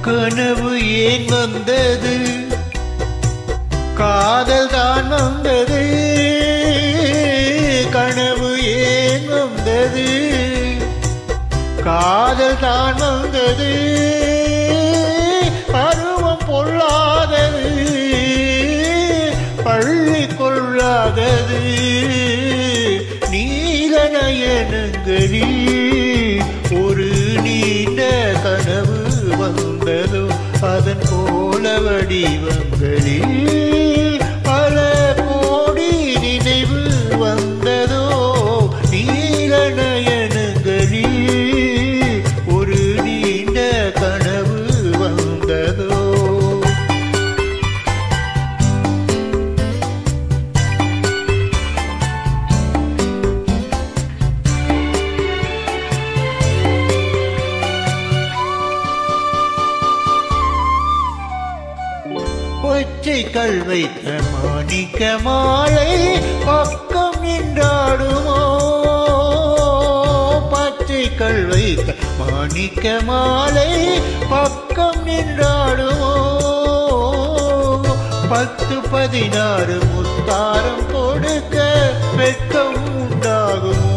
கனவு ஏன் வந்தது, காதல் தான் வந்தது. கனவு ஏன் வந்தது, காதல் தான் வந்தது. பருவம் பொல்லாதது, பள்ளி கொள்ளாதது. நீலநயனங்களில் ஒரு நீண்ட கனவு வந்ததோ, அதன் போல வடிவங்களில் பல கோடி நினைவு வந்ததோ. நீலநயனங்களில் ஒரு நீண்ட கனவு வந்ததோ. பச்சைகள் வைத்த மாணிக்க மாலை பக்கம் நின்றாடுமோ, பச்சைகள் வைத்த மாணிக்க மாலை பக்கம் நின்றாடுமோ. 10-16 முத்தாரம் கொடுக்க வெட்கம் உண்டாகுமோ.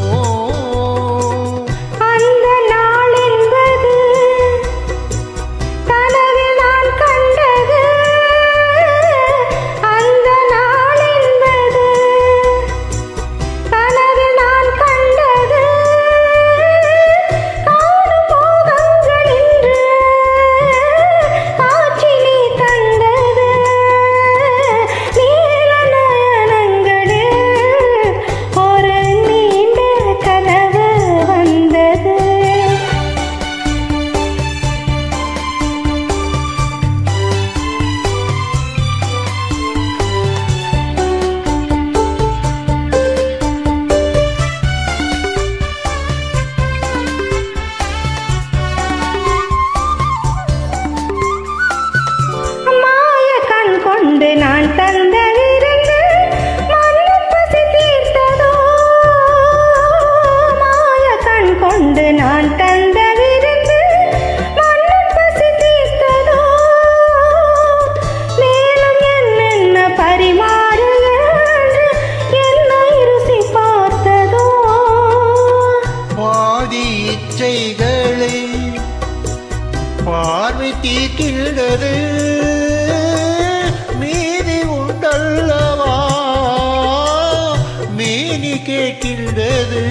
நான் தந்த விருந்து மண்ணின் பசி தீர்த்ததோ, மாய கண் கொண்டு நான் தந்த விருந்து மண்ணின் பசி தீர்த்ததோ. மேலும் என்னென்ன பரிமாறு என்று என்னை ருசி பார்த்ததோ. பாதி இச்சைகளை பார்வை தீர்க்கின்றது, மீதி உண்டல்லவா மேனி கேட்கின்றது.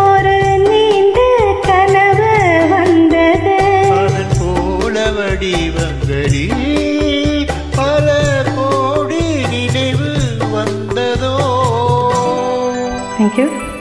ஒரு நீண்ட கனவு வந்தது, அதன் போல வடிவங்களில் பல கோடி நினைவு வந்ததோ. Thank you.